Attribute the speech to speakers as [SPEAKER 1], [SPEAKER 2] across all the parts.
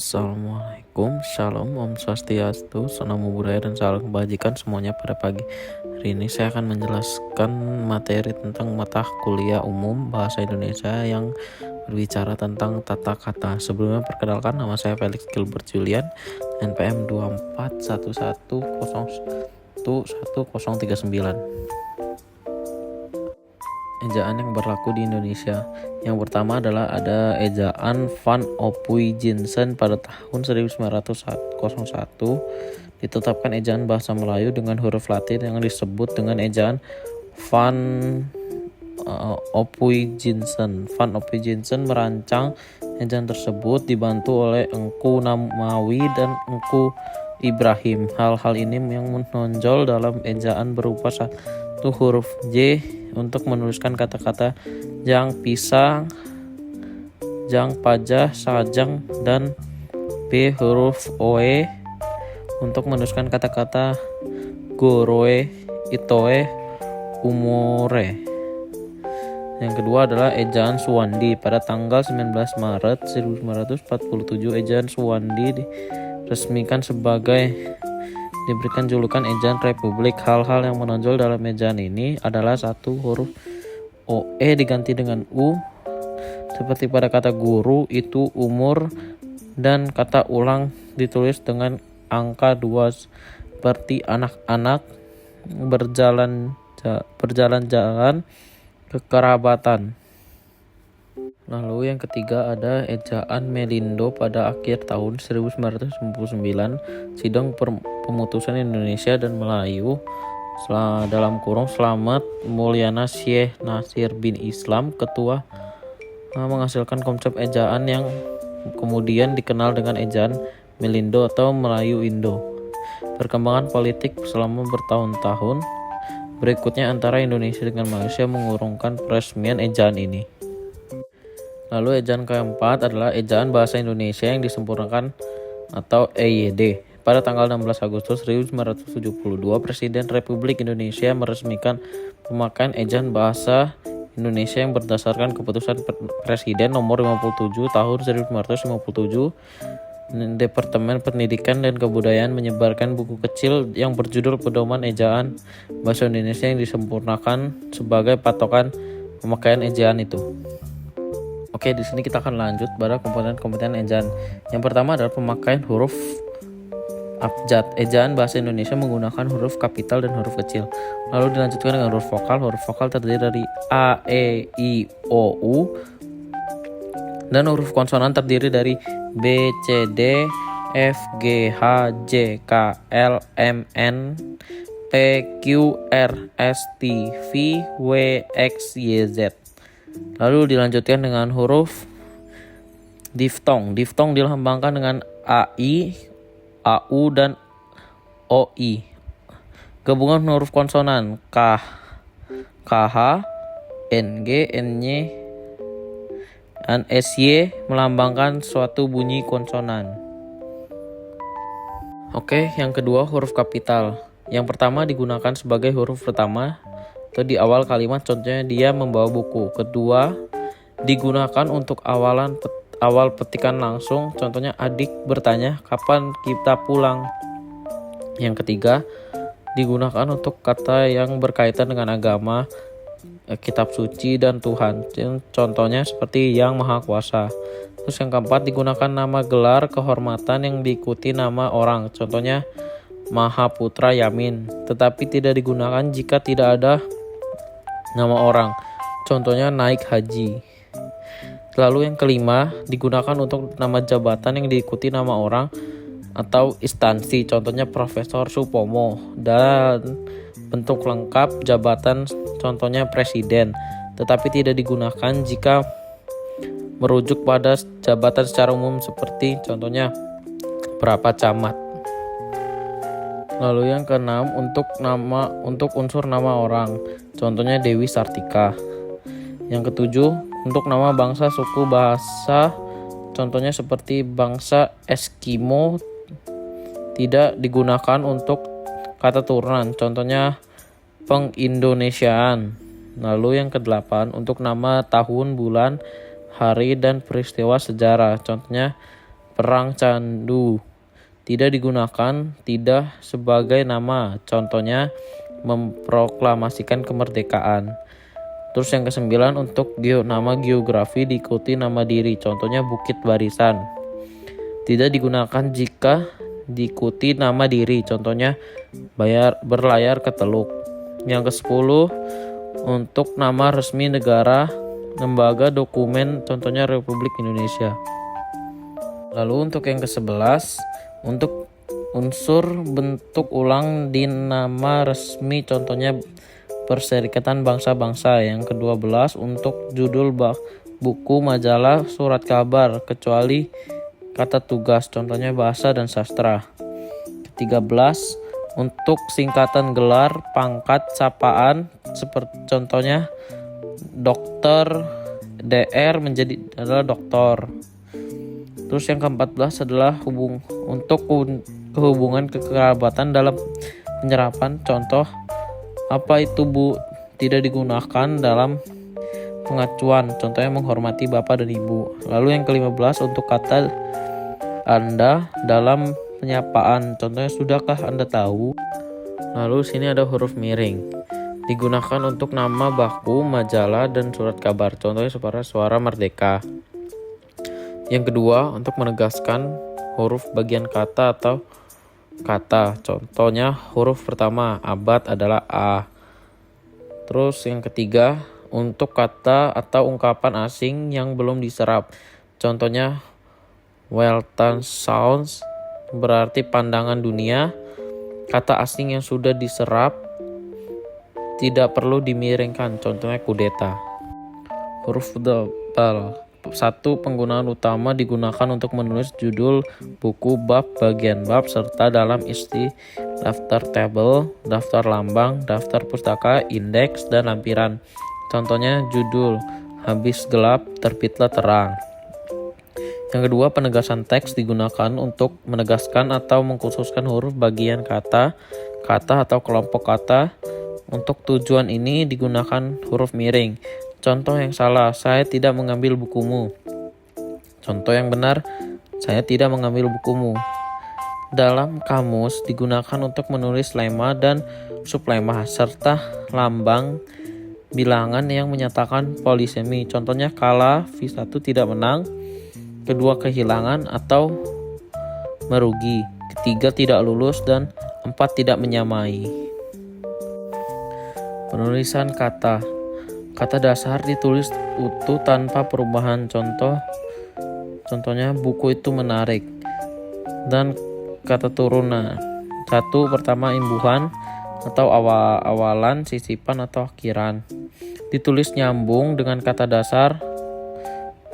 [SPEAKER 1] Assalamualaikum, Shalom, Om Swastiastu, Namo Buddhaya dan salam kebajikan semuanya pada pagi hari ini. Saya akan menjelaskan materi tentang mata kuliah umum Bahasa Indonesia yang berbicara tentang tata kata. Sebelumnya perkenalkan, nama saya Felix Gilbert Julian, NPM 2411011039. Ejaan yang berlaku di Indonesia. Yang pertama adalah ada ejaan Van Opui Jinsen pada tahun 1901. Ditetapkan ejaan bahasa Melayu dengan huruf Latin yang disebut dengan ejaan Van Opui Jinsen. Van Opui Jinsen merancang ejaan tersebut dibantu oleh Engku Namawi dan Engku Ibrahim. Hal-hal ini yang menonjol dalam ejaan berupa satu huruf J untuk menuliskan kata-kata jang pisang, jang pajah, sajang, dan B huruf OE untuk menuliskan kata-kata goroe, itoe, umore. Yang kedua adalah ejaan Suwandi. Pada tanggal 19 Maret 1947, ejaan Suwandi diresmikan sebagai diberikan julukan ejaan Republik. Hal-hal yang menonjol dalam ejaan ini adalah satu huruf OE diganti dengan U seperti pada kata guru, itu, umur, dan kata ulang ditulis dengan angka 2 seperti anak-anak, berjalan-jalan, kekerabatan. Lalu yang ketiga ada ejaan Melindo pada akhir tahun 1999. Sidang pemutusan Indonesia dan Melayu Selamat Mulyana Syekh Nasir bin Islam, ketua, menghasilkan konsep ejaan yang kemudian dikenal dengan ejaan Melindo atau Melayu Indo. Perkembangan politik selama bertahun-tahun berikutnya antara Indonesia dengan Malaysia mengurungkan peresmian ejaan ini. Lalu ejaan keempat adalah ejaan Bahasa Indonesia yang disempurnakan atau EYD. Pada tanggal 16 Agustus 1972, Presiden Republik Indonesia meresmikan pemakaian ejaan Bahasa Indonesia yang berdasarkan keputusan Presiden nomor 57 tahun 1957. Departemen Pendidikan dan Kebudayaan menyebarkan buku kecil yang berjudul Pedoman Ejaan Bahasa Indonesia yang disempurnakan sebagai patokan pemakaian ejaan itu. Oke, di sini kita akan lanjut pada komponen-komponen ejaan. Yang pertama adalah pemakaian huruf abjad. Ejaan Bahasa Indonesia menggunakan huruf kapital dan huruf kecil. Lalu dilanjutkan dengan huruf vokal. Huruf vokal terdiri dari A, E, I, O, U. Dan huruf konsonan terdiri dari B, C, D, F, G, H, J, K, L, M, N, P, Q, R, S, T, V, W, X, Y, Z. Lalu dilanjutkan dengan huruf diftong. Diftong dilambangkan dengan AI, AU, dan OI. Gabungan huruf konsonan K, KH, NG, NY, dan SY melambangkan suatu bunyi konsonan. Oke, yang kedua huruf kapital. Yang pertama digunakan sebagai huruf pertama atau di awal kalimat, contohnya dia membawa buku. Kedua, digunakan untuk awal petikan langsung, contohnya adik bertanya kapan kita pulang. Yang ketiga, digunakan untuk kata yang berkaitan dengan agama, kitab suci, dan Tuhan, contohnya seperti Yang Maha Kuasa. Terus yang keempat, digunakan nama gelar kehormatan yang diikuti nama orang, contohnya Mahaputra Yamin, tetapi tidak digunakan jika tidak ada nama orang, contohnya naik haji. Lalu yang kelima, digunakan untuk nama jabatan yang diikuti nama orang atau instansi, contohnya Profesor Supomo, dan bentuk lengkap jabatan, contohnya presiden, tetapi tidak digunakan jika merujuk pada jabatan secara umum seperti contohnya berapa camat. Lalu yang keenam, untuk unsur nama orang, contohnya Dewi Sartika. Yang ketujuh, untuk nama bangsa, suku, bahasa, contohnya seperti bangsa Eskimo, tidak digunakan untuk kata turunan, contohnya pengindonesiaan. Lalu yang kedelapan, untuk nama tahun, bulan, hari, dan peristiwa sejarah, contohnya perang candu. Tidak digunakan tidak sebagai nama, contohnya memproklamasikan kemerdekaan. Terus yang ke-9, untuk nama geografi diikuti nama diri, contohnya Bukit Barisan. Tidak digunakan jika diikuti nama diri, contohnya berlayar ke Teluk. Yang ke-10, untuk nama resmi negara, lembaga, dokumen, contohnya Republik Indonesia. Lalu untuk yang ke-11, untuk unsur bentuk ulang di nama resmi, contohnya Perserikatan Bangsa-Bangsa. Yang ke-12, untuk judul buku, majalah, surat kabar, kecuali kata tugas, contohnya bahasa dan sastra. Ke-13, untuk singkatan gelar, pangkat, sapaan, seperti contohnya dokter, DR menjadi adalah doktor. Terus yang ke-14 adalah untuk kehubungan kekerabatan dalam penyerapan, contoh apa itu Bu, tidak digunakan dalam pengacuan, contohnya menghormati bapak dan ibu. Lalu yang ke-15, untuk kata Anda dalam penyapaan, contohnya sudahkah Anda tahu. Lalu sini ada huruf miring, digunakan untuk nama baku, majalah, dan surat kabar, contohnya Suara Merdeka. Yang kedua, untuk menegaskan huruf bagian kata atau kata, contohnya huruf pertama abad adalah A. Terus yang ketiga, untuk kata atau ungkapan asing yang belum diserap, contohnya Weltan sounds berarti pandangan dunia. Kata asing yang sudah diserap tidak perlu dimiringkan, contohnya kudeta. Huruf double. 1. Penggunaan utama digunakan untuk menulis judul buku, bab, bagian bab, serta dalam istilah daftar tabel, daftar lambang, daftar pustaka, indeks, dan lampiran. Contohnya judul, habis gelap, terbitlah terang. Yang kedua, penegasan teks digunakan untuk menegaskan atau mengkhususkan huruf bagian kata atau kelompok kata. Untuk tujuan ini digunakan huruf miring. Contoh yang salah, saya tidak mengambil bukumu. Contoh yang benar, saya tidak mengambil bukumu. Dalam kamus digunakan untuk menulis lema dan sublema serta lambang bilangan yang menyatakan polisemi. Contohnya kala V1 tidak menang, kedua kehilangan atau merugi, ketiga tidak lulus, dan 4 tidak menyamai. Penulisan kata. Kata dasar ditulis utuh tanpa perubahan. Contohnya buku itu menarik. Dan kata turunan. 1. Pertama imbuhan atau awalan, sisipan atau akhiran. Ditulis nyambung dengan kata dasar.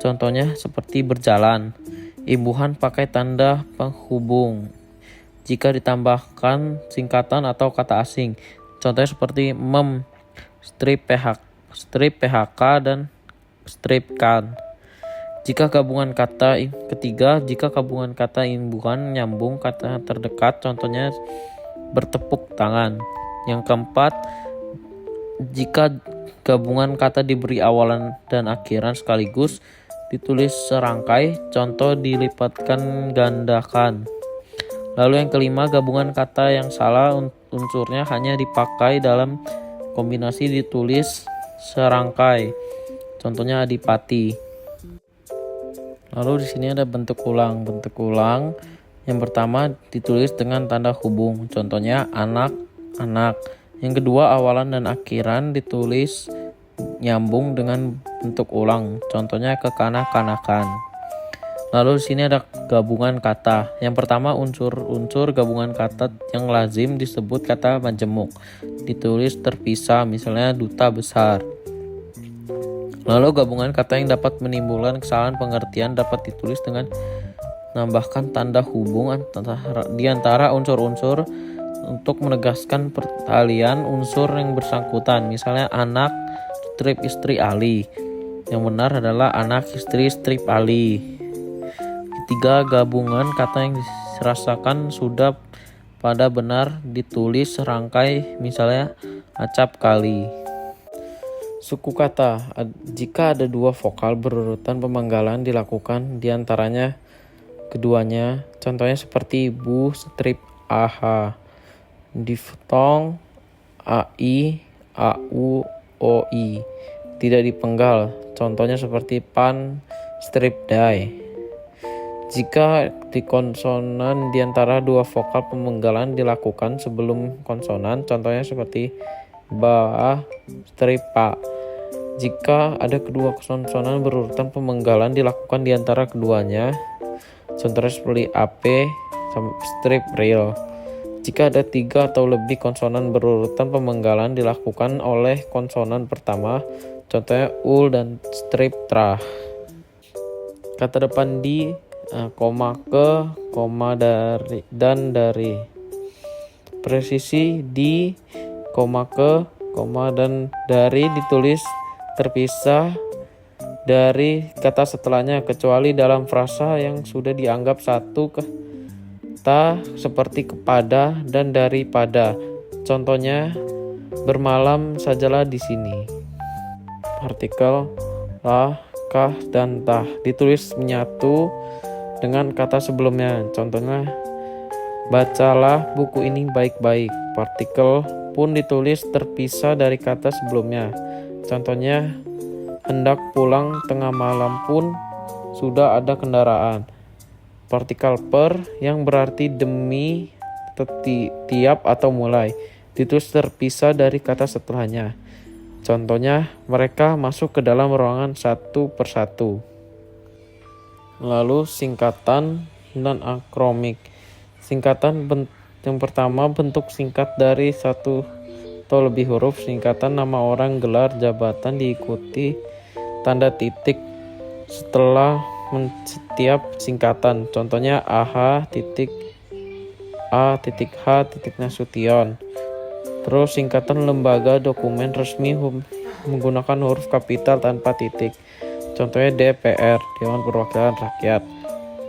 [SPEAKER 1] Contohnya seperti berjalan. Imbuhan pakai tanda penghubung jika ditambahkan singkatan atau kata asing. Contohnya seperti strip PHK dan strip kan. Jika gabungan kata imbuhan nyambung kata terdekat, contohnya bertepuk tangan. Yang keempat, jika gabungan kata diberi awalan dan akhiran sekaligus, ditulis serangkai, contoh dilipatkan gandakan. Lalu yang kelima, gabungan kata yang salah unsurnya hanya dipakai dalam kombinasi, ditulis serangkai, contohnya adipati. Lalu di sini ada bentuk ulang. Bentuk ulang yang pertama ditulis dengan tanda hubung, contohnya anak. Yang kedua, awalan dan akhiran ditulis nyambung dengan bentuk ulang, contohnya kekanak-kanakan. Lalu di sini ada gabungan kata. Yang pertama, unsur gabungan kata yang lazim disebut kata majemuk, ditulis terpisah, misalnya duta besar. Lalu gabungan kata yang dapat menimbulkan kesalahan pengertian dapat ditulis dengan menambahkan tanda hubung di antara unsur-unsur untuk menegaskan peralihan unsur yang bersangkutan. Misalnya anak strip istri Ali. Yang benar adalah anak istri strip Ali. Ketiga, gabungan kata yang dirasakan sudah pada benar ditulis serangkai, misalnya acap kali. Suku kata. Jika ada dua vokal berurutan pemanggalan dilakukan diantaranya keduanya. Contohnya seperti bu strip ah, diftong ai, au, oi. Tidak dipenggal. Contohnya seperti pan strip dai. Jika di konsonan di antara dua vokal pemenggalan dilakukan sebelum konsonan, contohnya seperti ba strip pa. Jika ada kedua konsonan berurutan pemenggalan dilakukan di antara keduanya, contohnya seperti ap strip real. Jika ada 3 atau lebih konsonan berurutan pemenggalan dilakukan oleh konsonan pertama, contohnya ul dan strip tra. Kata depan di, koma ke, koma dari, dan dari. Presisi di, koma ke, koma dan dari ditulis terpisah dari kata setelahnya kecuali dalam frasa yang sudah dianggap satu kata seperti kepada dan daripada. Contohnya bermalam sajalah di sini. Partikel lah, kah, dan tah ditulis menyatu dengan kata sebelumnya. Contohnya bacalah buku ini baik-baik. Partikel pun ditulis terpisah dari kata sebelumnya. Contohnya hendak pulang tengah malam pun sudah ada kendaraan. Partikel per yang berarti demi, tiap atau mulai ditulis terpisah dari kata setelahnya. Contohnya mereka masuk ke dalam ruangan satu persatu. Lalu singkatan dan akromik. Singkatan yang pertama bentuk singkat dari satu atau lebih huruf. Singkatan nama orang, gelar, jabatan diikuti tanda titik setelah setiap singkatan. Contohnya AH titik A titik H titik Nasution. Terus singkatan lembaga dokumen resmi menggunakan huruf kapital tanpa titik. Contohnya DPR, Dewan Perwakilan Rakyat.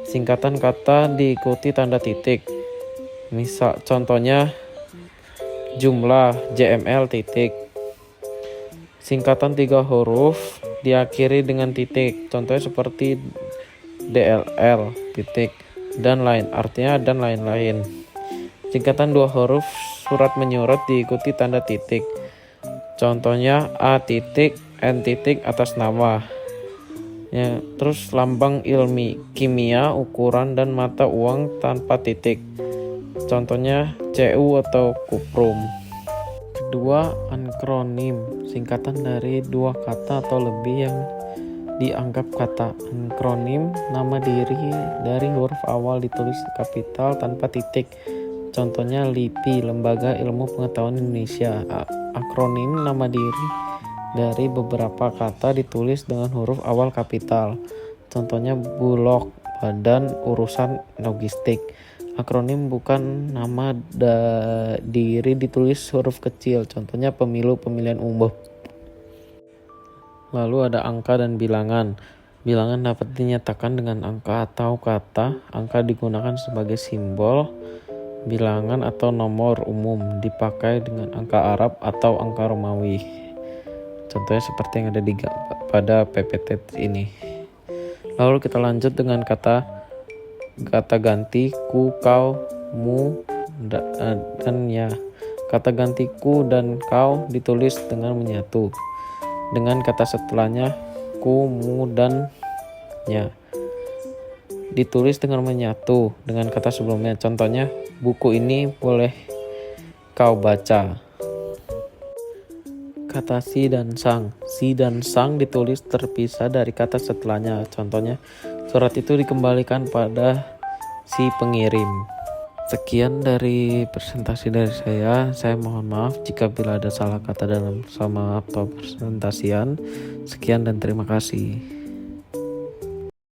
[SPEAKER 1] Singkatan kata diikuti tanda titik. Misal contohnya jumlah JML titik. Singkatan 3 huruf diakhiri dengan titik. Contohnya seperti DLL titik dan lain, artinya dan lain-lain. Singkatan 2 huruf surat menyurat diikuti tanda titik. Contohnya A titik N titik atas nama. Ya, terus lambang ilmi, kimia, ukuran dan mata uang tanpa titik. Contohnya CU atau kuprum. Kedua, ankronim, singkatan dari 2 kata atau lebih yang dianggap kata. Ankronim, nama diri dari huruf awal ditulis kapital tanpa titik. Contohnya LIPI, Lembaga Ilmu Pengetahuan Indonesia. Akronim, nama diri dari beberapa kata ditulis dengan huruf awal kapital. Contohnya Bulog, Badan Urusan Logistik. Akronim bukan nama diri ditulis huruf kecil. Contohnya pemilu, pemilihan umum. Lalu ada angka dan bilangan. Bilangan dapat dinyatakan dengan angka atau kata. Angka digunakan sebagai simbol bilangan atau nomor umum, dipakai dengan angka Arab atau angka Romawi. Contohnya seperti yang ada pada PPT ini. Lalu kita lanjut dengan kata ganti ku, kau, mu, dan ya. Kata ganti ku dan kau ditulis dengan menyatu dengan kata setelahnya ku, mu, dan ya. Ditulis dengan menyatu dengan kata sebelumnya. Contohnya buku ini boleh kau baca. Kata si dan sang. Si dan sang ditulis terpisah dari kata setelahnya. Contohnya, surat itu dikembalikan pada si pengirim. Sekian dari presentasi dari saya. Saya mohon maaf jika bila ada salah kata dalam sama atau presentasian. Sekian dan terima kasih.